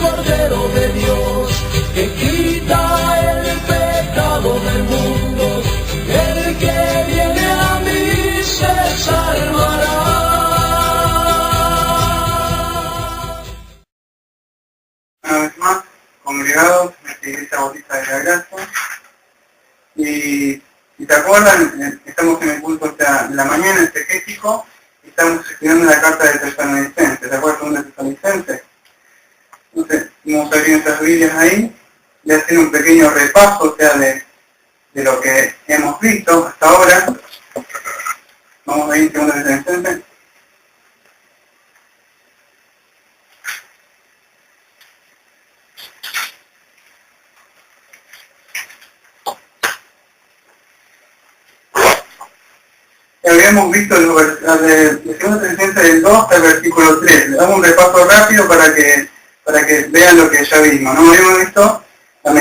Cordero de Dios, que quita el pecado del mundo, el que viene a mí se salvará. Una vez más, congregados en esta Iglesia Bautista de la Gracia, y si te acuerdan, estamos en el culto de la mañana exegético, y estamos estudiando la carta de Tesalonicenses. ¿Te acuerdas de Tesalonicenses? Entonces, vamos a abrir nuestras Biblias ahí y hacer un pequeño repaso, o sea, de lo que hemos visto hasta ahora. Vamos a ir en 2 Tesalonicenses. Habíamos visto de 2 Tesalonicenses del 2 hasta el versículo 3. Le damos un repaso rápido para que vean lo que ya vimos, ¿no? Habíamos visto la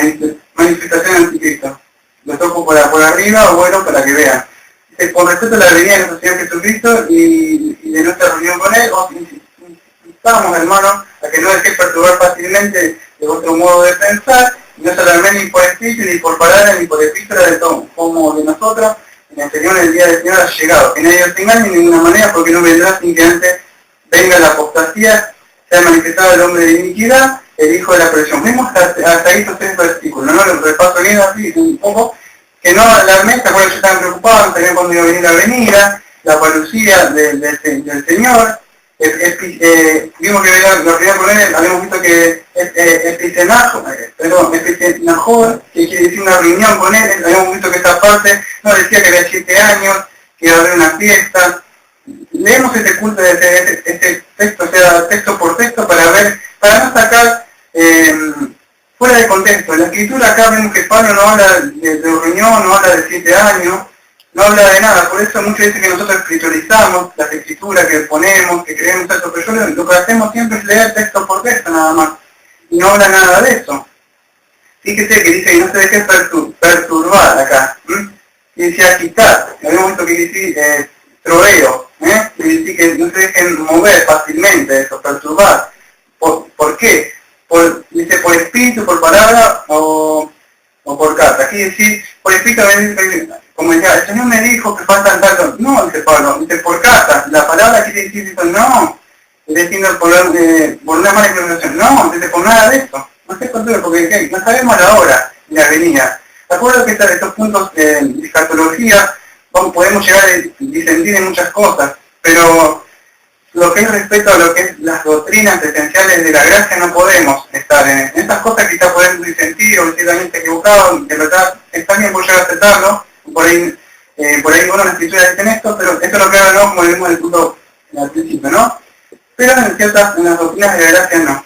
manifestación del anticristo. Lo toco por arriba, o bueno, para que vean. Dice, con respecto a la venida de nuestro Señor Jesucristo y de nuestra reunión con Él, os instamos, hermanos, a que no dejéis perturbar fácilmente de vuestro modo de pensar, y no solamente ni por espíritu, ni por palabra, ni por epístola de todo, como de nosotros, en el Señor, el día del Señor ha llegado. Que nadie os engañe de ninguna manera, porque no vendrá sin que antes venga la apostasía, sea manifestado el hombre de iniquidad, el hijo de la perdición. Vimos hasta ahí estos 3 versículos, ¿no? Los repaso bien así, un poco, que no alarmé, ¿se acuerdan que estaban preocupados? No sabían cuándo iba a venir la venida, la parucía del Señor. Vimos que lo quería poner, habíamos visto que Epicenajor, que quiere decir una reunión con Él, habíamos visto que esta parte no decía que había 7 años, que iba a haber una fiesta. Leemos este culto de este texto, o sea, texto por texto, para no sacar fuera de contexto. En la escritura acá vemos que Pablo no habla de reunión, no habla de 7 años, no habla de nada. Por eso muchos dicen que nosotros escriturizamos las escrituras, que ponemos, que creemos esto, pero lo que hacemos siempre es leer texto por texto nada más, y no habla nada de eso. Fíjese que dice que no se deje perturbar acá, y dice agitar, habíamos visto que dice troveo, y dice que no se dejen mover fácilmente, eso, perturbar. ¿Por qué? Dice por espíritu, por palabra o por carta. Aquí dice, por espíritu, como decía, el Señor me dijo que faltan tanto. No, dice Pablo, dice por carta. La palabra quiere decir eso, no. Es decir, por una mala interpretación. No, dice por nada de eso. No sé por qué, porque no sabemos la hora ni la venida. De acuerdo que estos puntos de escatología podemos llegar a disentir en muchas cosas, pero lo que es respecto a lo que es las doctrinas esenciales de la gracia no podemos estar en estas cosas. Quizás podemos disentir o decir también equivocado, que verdad está bien por llegar a aceptarlo, por ahí bueno, las escrituras dicen esto, pero esto lo queda, ¿no? Como vimos en el punto al principio, ¿no? Pero en las doctrinas de la gracia no,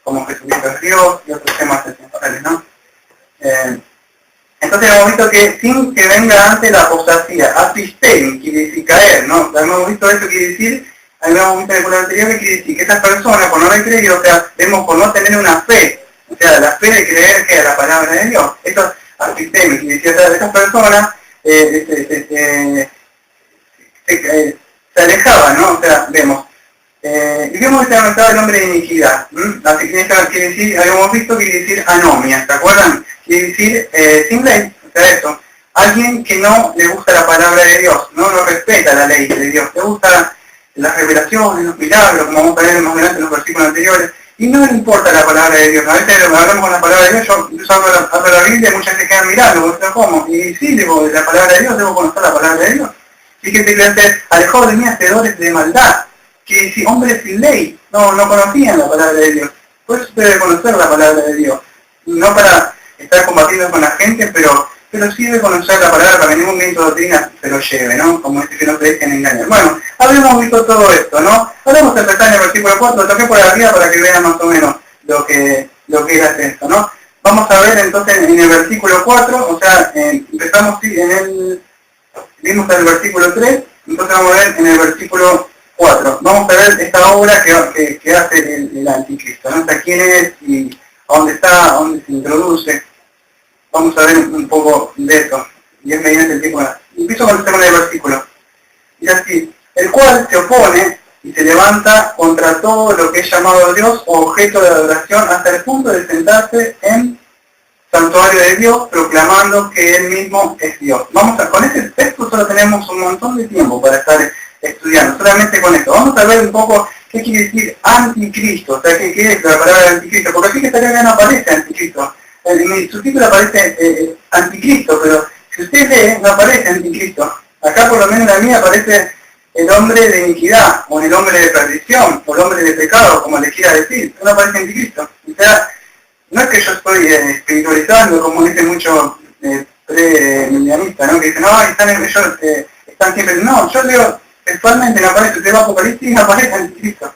como Jesucristo es Dios y otros temas esenciales, ¿no? Entonces hemos visto que sin que venga antes la apostasía, asisten, quiere decir caer, ¿no? Hemos visto eso, quiere decir, habíamos visto en el curso anterior, que quiere decir que estas personas, por no haber creído, o sea, vemos por no tener una fe, o sea, la fe de creer que es la palabra de Dios, esto asisten, quiere decir, o sea, estas personas se alejaban, ¿no? O sea, vemos. Y vemos que se aumentaba el hombre de iniquidad, así que esta quiere decir, habíamos visto que quiere decir anomia, ¿se acuerdan? Quiere decir sin ley, o sea, eso, alguien que no le gusta la palabra de Dios, no respeta la ley de Dios, le gusta las revelaciones, los milagros, como vamos a ver más adelante en los versículos anteriores, y no le importa la palabra de Dios. A veces hablamos con la palabra de Dios, yo hablo la Biblia y muchas veces quedan mirando, ¿cómo? Y sí, digo, la palabra de Dios, debo conocer la palabra de Dios. Fíjense que antes, alejó de mí hacedores de maldad, que si hombres sin ley no conocían la palabra de Dios. Por eso debe conocer la palabra de Dios. No para estar combatiendo con la gente, pero sí debe conocer la palabra para que ningún viento de doctrina se lo lleve, ¿no? Como dice que no se dejen engañar. Bueno, habíamos visto todo esto, ¿no? Ahora vamos a empezar en el versículo 4, lo toqué por arriba para que vean más o menos lo que era esto, ¿no? Vamos a ver entonces en el versículo 4, o sea, empezamos vimos el versículo 3, entonces vamos a ver en el versículo 4. Vamos a ver esta obra que hace el anticristo, ¿no? O sea, quién es y a dónde está, a dónde se introduce. Vamos a ver un poco de esto. Y es mediante el tiempo. Empiezo con el tema del versículo. Y así, el cual se opone y se levanta contra todo lo que es llamado Dios o objeto de adoración hasta el punto de sentarse en santuario de Dios, proclamando que Él mismo es Dios. Con este texto solo tenemos un montón de tiempo para estar estudiando, solamente con esto. Vamos a ver un poco qué quiere decir anticristo, o sea, qué es la palabra anticristo, porque aquí que esta no aparece anticristo. En mi subtítulo aparece anticristo, pero si usted lee, no aparece anticristo. Acá por lo menos en la mía aparece el hombre de iniquidad, o el hombre de perdición, o el hombre de pecado, como le quiera decir. No aparece anticristo. O sea, no es que yo estoy espiritualizando, como dice mucho pre-milianista, ¿no? Que dicen, no, están siempre... No, yo leo textualmente, no aparece, usted va a Apocalipsis y no aparece anticristo.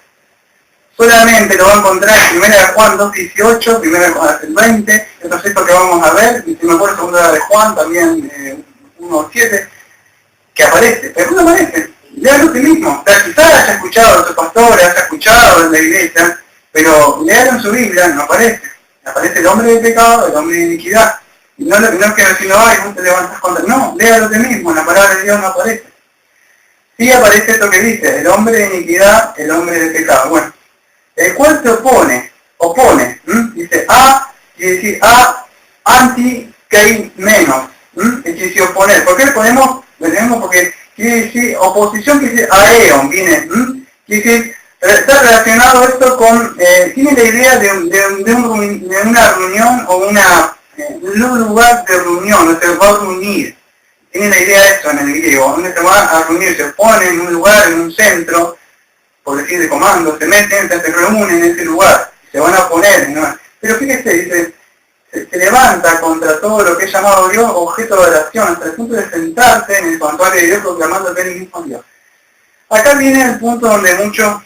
Solamente lo va a encontrar en 1 Juan 2.18, 1 Juan 20, estos textos que vamos a ver, y si me acuerdo 2 de Juan, también 1.7, que aparece, pero no aparece. Léalo usted mismo. O sea, quizás haya escuchado a su pastor, haya escuchado en la iglesia, pero léalo en su Biblia, no aparece. Aparece el hombre de pecado, el hombre de iniquidad. Y no es que decir, ay, vos te levantas contra... No, léalo usted mismo, en la palabra de Dios no aparece. Sí aparece esto que dice, el hombre de iniquidad, el hombre de pecado. Bueno, el cual se opone, dice a, quiere decir a, anti, que hay menos, quiere decir oponer. ¿Por qué le ponemos? Lo tenemos porque quiere decir oposición, quiere decir aeon, viene, quiere decir, está relacionado esto con, tiene la idea de una reunión o un lugar de reunión, o sea, va a reunir. Tiene la idea de esto en el griego, donde se va a reunir, se pone en un lugar, en un centro, por decir de comando, se meten, se reúnen en ese lugar, se van a poner, ¿no? Pero fíjese, dice, se levanta contra todo lo que es llamado Dios, objeto de oración, hasta el punto de sentarse en el santuario de Dios proclamando que Él mismo es Dios. Acá viene el punto donde muchos,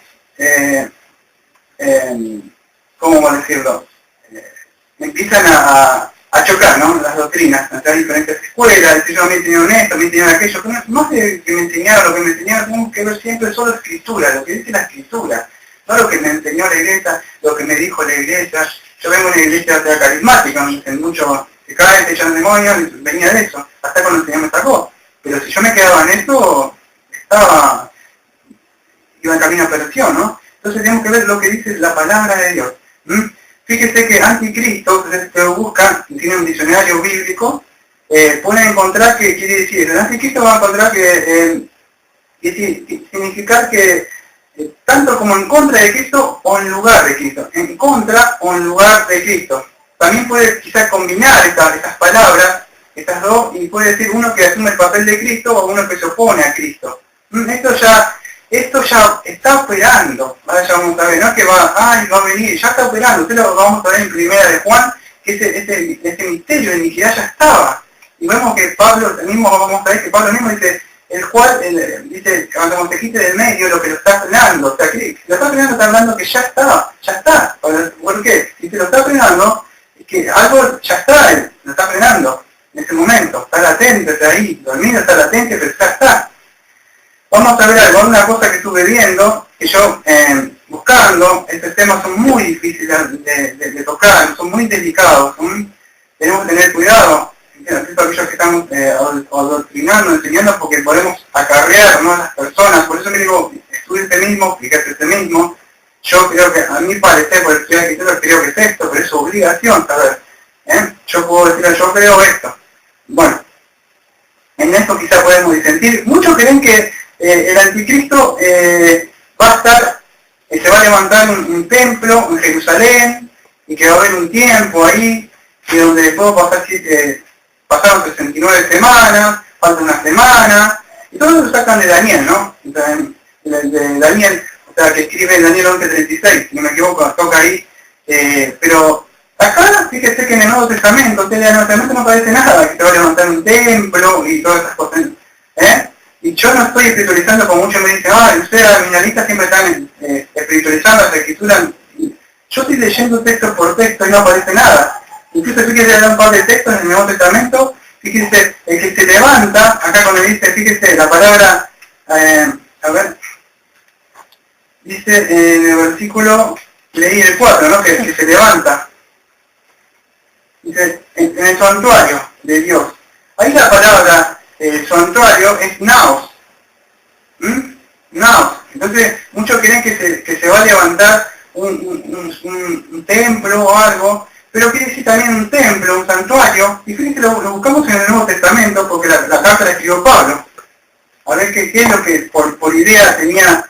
¿cómo decirlo? Empiezan a chocar, ¿no? Las doctrinas, entre diferentes escuelas, decir, yo me enseñaron esto, me enseñaron aquello, pero más de que me enseñaron, lo que me enseñaron, tenemos que ver siempre solo escritura, lo que dice la escritura, no lo que me enseñó la iglesia, lo que me dijo la iglesia. Yo vengo de una iglesia carismática, donde dicen mucho, se caen, se echan demonios, venía de eso, hasta cuando el Señor me sacó. Pero si yo me quedaba en eso, iba en camino a perdición, ¿no? Entonces tenemos que ver lo que dice la palabra de Dios. Fíjese que anticristo, se busca, tiene un diccionario bíblico, pone a encontrar que quiere decir, el anticristo va a encontrar que significar que tanto como en contra de Cristo o en lugar de Cristo, en contra o en lugar de Cristo. También puede quizás combinar estas palabras, estas dos, y puede decir uno que asume el papel de Cristo o uno que se opone a Cristo. Esto ya está operando, ¿vale? Ya vamos a ver, no es que va a venir, ya está operando. Usted lo vamos a ver en 1 de Juan, que ese misterio de iniquidad ya estaba. Y vemos que Pablo, vamos a ver que Pablo mismo dice, el cual, dice, cuando te quite del medio lo que lo está frenando, o sea, que lo está frenando, está hablando que ya está. ¿Por qué? Si se lo está frenando, es que algo ya está, lo está frenando en ese momento, está latente, está ahí, dormido, está latente, pero ya está. Vamos a ver algo, una cosa que estuve viendo, que yo buscando, estos temas son muy difíciles de tocar, son muy delicados, tenemos que tener cuidado, aquellos que estamos adoctrinando, enseñando, porque podemos acarrear, ¿no?, a las personas. Por eso me digo, estudie este mismo, fíjate este mismo. Yo creo que, a mi parecer, por estudiar escritura, creo que es esto, pero es su obligación saber. Yo puedo decir, yo creo esto. Bueno, en esto quizá podemos disentir. Muchos creen que el anticristo va a estar, se va a levantar un templo en Jerusalén, y que va a haber un tiempo ahí, y donde después pasaron 69 semanas, falta una semana, y todo eso lo sacan de Daniel, ¿no? De Daniel, o sea, que escribe Daniel 11:36, si no me equivoco, toca ahí, pero acá fíjese que en el Nuevo Testamento, en el Nuevo Testamento no parece nada, que se va a levantar un templo y todas esas cosas, Y yo no estoy espiritualizando, como muchos me dicen, ustedes nominalistas siempre están espiritualizando las escrituras. Yo estoy leyendo texto por texto y no aparece nada. Incluso fíjese, hay un par de textos en el Nuevo Testamento, fíjese, el que se levanta, acá cuando dice, fíjese, la palabra, dice en el versículo, leí el 4, ¿no?, que se levanta. Dice, en el santuario de Dios. Ahí la palabra santuario es naos. Naos, Entonces, muchos creen que se va a levantar un templo o algo, pero quiere decir también un templo, un santuario, y fíjense, lo buscamos en el Nuevo Testamento, porque la carta la escribió Pablo. A ver qué es lo que por idea tenía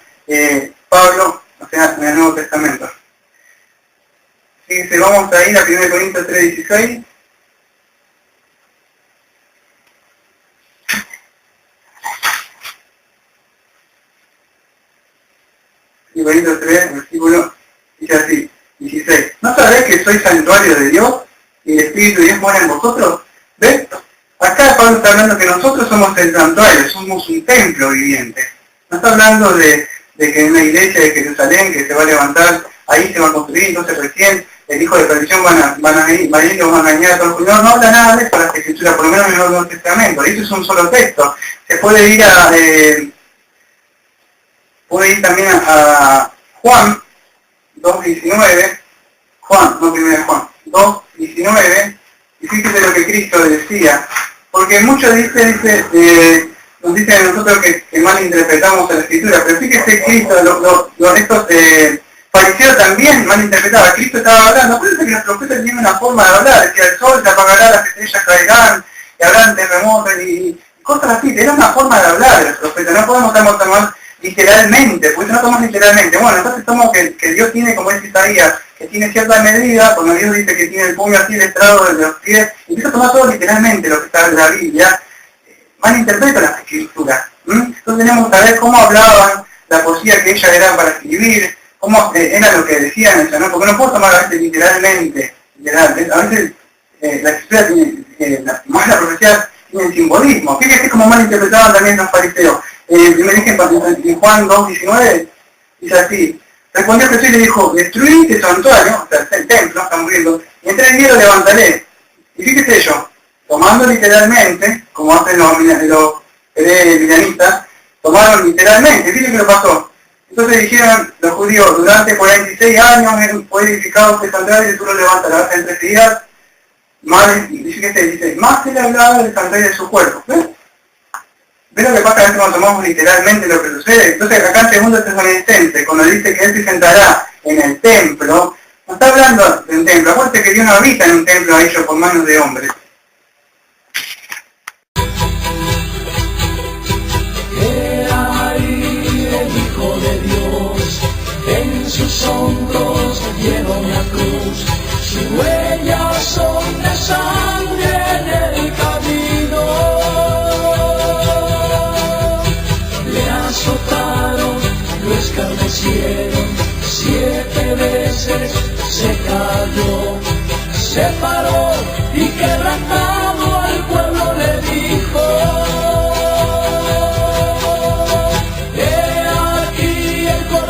Pablo, o sea, en el Nuevo Testamento. Fíjense, vamos a ir a 1 Corintios 3:16. Y Corintios 3, versículo, dice así, 16. ¿No sabéis que sois santuario de Dios y el Espíritu de Dios mora en vosotros? ¿Ves? Acá Pablo está hablando que nosotros somos el santuario, somos un templo viviente. No está hablando de que en una iglesia de Jerusalén que se va a levantar, ahí se va a construir, entonces recién el hijo de perdición van a ir y van a engañar a todos. No habla nada de eso la Escritura, por lo menos en el Nuevo Testamento. Eso es un solo texto. Se puede ir también a Juan 2:19, Juan, no primero Juan, 2:19, y fíjese lo que Cristo decía, porque muchos nos dicen a nosotros que malinterpretamos la Escritura, pero fíjese Cristo, estos fariseos también malinterpretaban. Cristo estaba hablando, por eso que los profetas tienen una forma de hablar, decía el sol se apagará, las estrellas caerán, y habrán terremotos y cosas así. Era una forma de hablar de los profetas, no podemos tomar literalmente, porque no tomamos literalmente. Bueno, entonces tomamos que Dios tiene, como dice Isaías, que tiene cierta medida, cuando Dios dice que tiene el puño así letrado de los pies, y empieza a tomar todo literalmente lo que está en la Biblia, malinterpreta las Escrituras. Entonces tenemos que saber cómo hablaban, la poesía que ellas eran para escribir, cómo era lo que decían, ¿no? Porque no puedo tomar a veces literalmente, a veces la Escritura tiene, más la profecía tiene simbolismo. Fíjate cómo malinterpretaban también los fariseos. Me dije en Juan 2:19, dice así, respondió Jesús y le dijo, destruí este santuario, o sea, el templo, estamos viendo, y en 3 días lo levantaré. Y fíjese yo, tomando literalmente, como hacen los milanistas, tomaron literalmente, fíjese que lo pasó. Entonces dijeron los judíos, durante 46 años fue edificado este santuario y tú lo levantarás en 3 días, más se le hablaba del santuario de su cuerpo. ¿Ves? ¿Ves lo que pasa a veces cuando tomamos literalmente lo que sucede? Entonces acá en 2 Tesalonicenses, cuando dice que él se sentará en el templo, no está hablando de un templo. Acuérdate que Dios no habita en un templo hecho por manos de hombres. Era ahí el Hijo de Dios, en sus hombros llevó una cruz, sus huellas son de sangre en el camino. Lo escarnecieron, 7 veces se cayó, se paró.